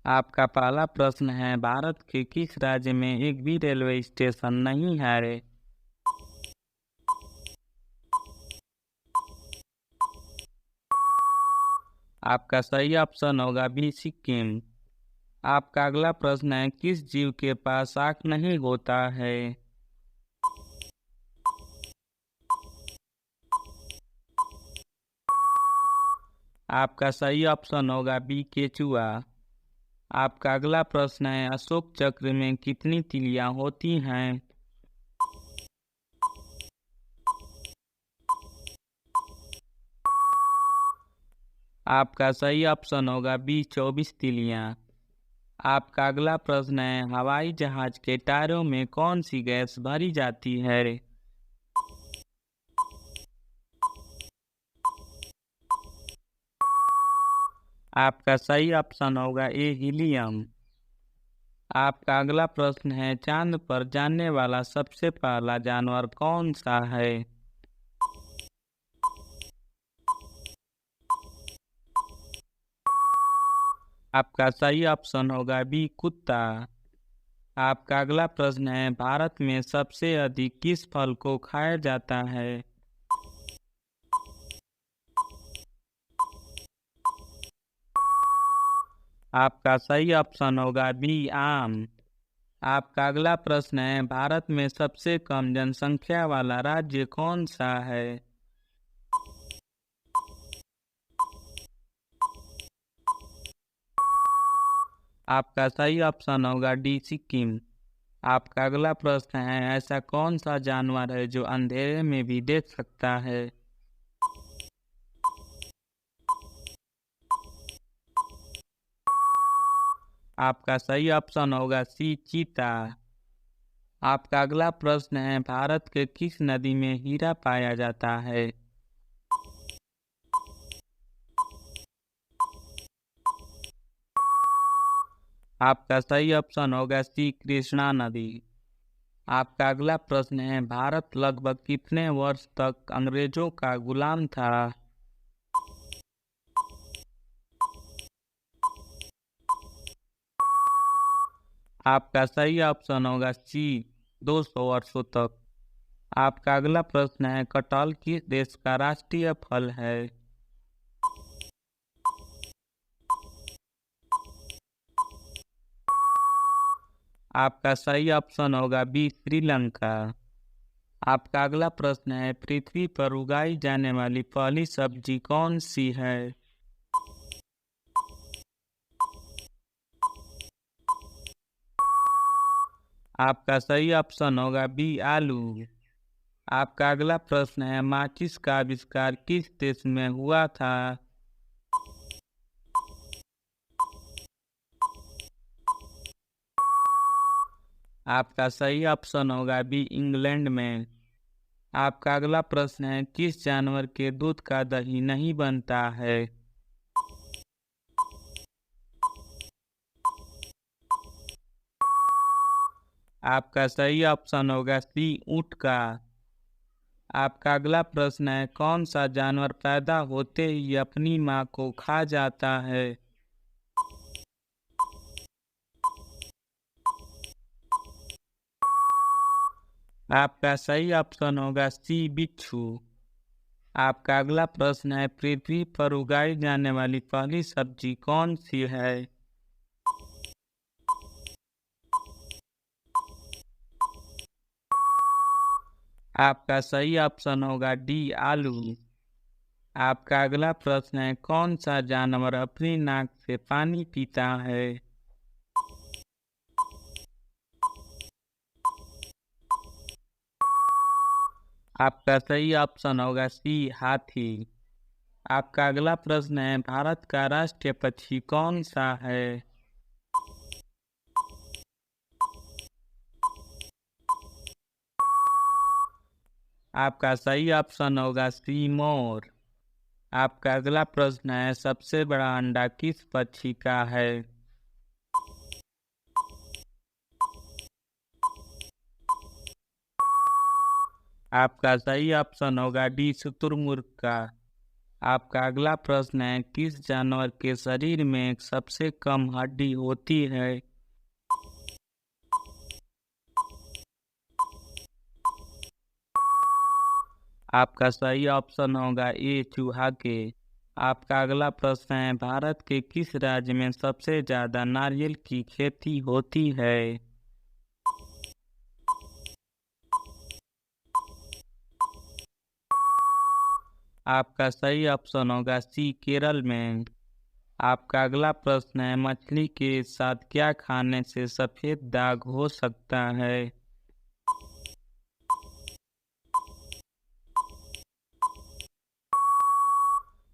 आपका पहला प्रश्न है, भारत के किस राज्य में एक भी रेलवे स्टेशन नहीं है रे? आपका सही ऑप्शन होगा बी, सिक्किम। आपका अगला प्रश्न है, किस जीव के पास आँख नहीं होता है? आपका सही ऑप्शन होगा बी, केचुआ। आपका अगला प्रश्न है, अशोक चक्र में कितनी तीलियां होती हैं? आपका सही ऑप्शन होगा बी, 24 तीलियां। आपका अगला प्रश्न है, हवाई जहाज के टायरों में कौन सी गैस भरी जाती है? आपका सही ऑप्शन होगा ए, हीलियम। आपका अगला प्रश्न है, चांद पर जाने वाला सबसे पहला जानवर कौन सा है? आपका सही ऑप्शन होगा बी, कुत्ता। आपका अगला प्रश्न है, भारत में सबसे अधिक किस फल को खाया जाता है? आपका सही ऑप्शन होगा बी, आम। आपका अगला प्रश्न है, भारत में सबसे कम जनसंख्या वाला राज्य कौन सा है? आपका सही ऑप्शन होगा डी, सिक्किम। आपका अगला प्रश्न है, ऐसा कौन सा जानवर है जो अंधेरे में भी देख सकता है? आपका सही ऑप्शन होगा सी, चीता। आपका अगला प्रश्न है, भारत के किस नदी में हीरा पाया जाता है? आपका सही ऑप्शन होगा सी, कृष्णा नदी। आपका अगला प्रश्न है, भारत लगभग कितने वर्ष तक अंग्रेजों का गुलाम था? आपका सही ऑप्शन होगा सी, 200 वर्षों तक। आपका अगला प्रश्न है, कटहल किस देश का राष्ट्रीय फल है? आपका सही ऑप्शन होगा बी, श्रीलंका। आपका अगला प्रश्न है, पृथ्वी पर उगाई जाने वाली पहली सब्जी कौन सी है? आपका सही ऑप्शन होगा बी, आलू। आपका अगला प्रश्न है, माचिस का आविष्कार किस देश में हुआ था? आपका सही ऑप्शन होगा बी, इंग्लैंड में। आपका अगला प्रश्न है, किस जानवर के दूध का दही नहीं बनता है? आपका सही ऑप्शन होगा सी, ऊँट का। आपका अगला प्रश्न है, कौन सा जानवर पैदा होते ही अपनी मां को खा जाता है? आपका सही ऑप्शन होगा सी, बिच्छू। आपका अगला प्रश्न है, पृथ्वी पर उगाई जाने वाली पहली सब्जी कौन सी है? आपका सही ऑप्शन होगा डी, आलू। आपका अगला प्रश्न है, कौन सा जानवर अपनी नाक से पानी पीता है? आपका सही ऑप्शन होगा सी, हाथी। आपका अगला प्रश्न है, भारत का राष्ट्रीय पक्षी कौन सा है? आपका सही ऑप्शन होगा सी, मोर। आपका अगला प्रश्न है, सबसे बड़ा अंडा किस पक्षी का है? आपका सही ऑप्शन होगा डी, शुतुरमुर्ग का। आपका अगला प्रश्न है, किस जानवर के शरीर में सबसे कम हड्डी होती है? आपका सही ऑप्शन होगा ए, चूहा के। आपका अगला प्रश्न है, भारत के किस राज्य में सबसे ज्यादा नारियल की खेती होती है? आपका सही ऑप्शन होगा सी, केरल में। आपका अगला प्रश्न है, मछली के साथ क्या खाने से सफेद दाग हो सकता है?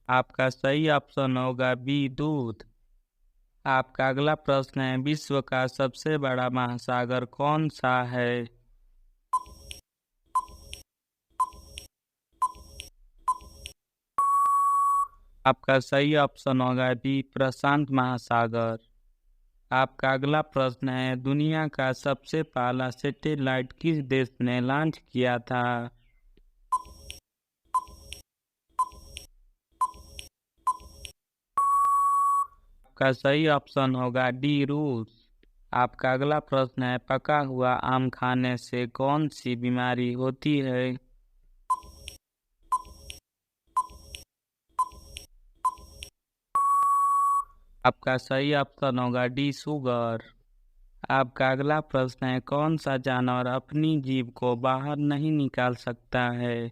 आपका सही ऑप्शन होगा बी, दूध। आपका अगला प्रश्न है, विश्व का सबसे बड़ा महासागर कौन सा है? आपका सही ऑप्शन होगा डी, प्रशांत महासागर। आपका अगला प्रश्न है, दुनिया का सबसे पहला सैटेलाइट किस देश ने लॉन्च किया था? आपका सही ऑप्शन होगा डी, रूस। आपका अगला प्रश्न है, पका हुआ आम खाने से कौन सी बीमारी होती है? आपका सही ऑप्शन होगा डी, शुगर। आपका अगला प्रश्न है, कौन सा जानवर अपनी जीभ को बाहर नहीं निकाल सकता है?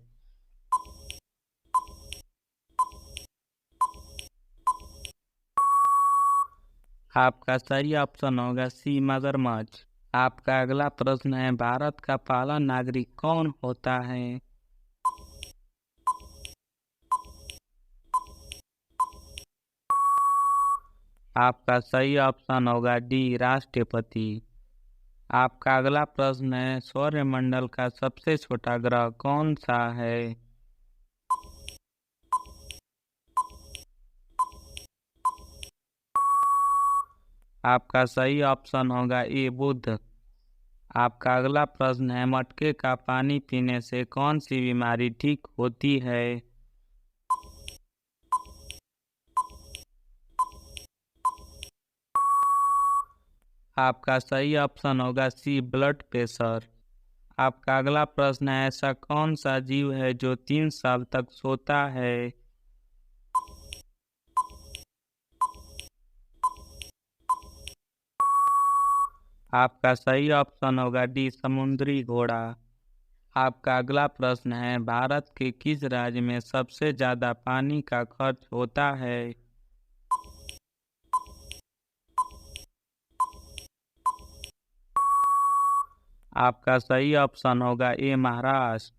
आपका सही ऑप्शन होगा सी, मगरमच्छ। आपका अगला प्रश्न है, भारत का पहला नागरिक कौन होता है? आपका सही ऑप्शन होगा डी, राष्ट्रपति। आपका अगला प्रश्न है, सौरमंडल का सबसे छोटा ग्रह कौन सा है? आपका सही ऑप्शन होगा ए, बुध। आपका अगला प्रश्न है, मटके का पानी पीने से कौन सी बीमारी ठीक होती है? आपका सही ऑप्शन होगा सी, ब्लड प्रेशर। आपका अगला प्रश्न है, ऐसा कौन सा जीव है जो 3 साल तक सोता है? आपका सही ऑप्शन होगा डी, समुद्री घोड़ा। आपका अगला प्रश्न है, भारत के किस राज्य में सबसे ज्यादा पानी का खर्च होता है? आपका सही ऑप्शन होगा ए, महाराष्ट्र।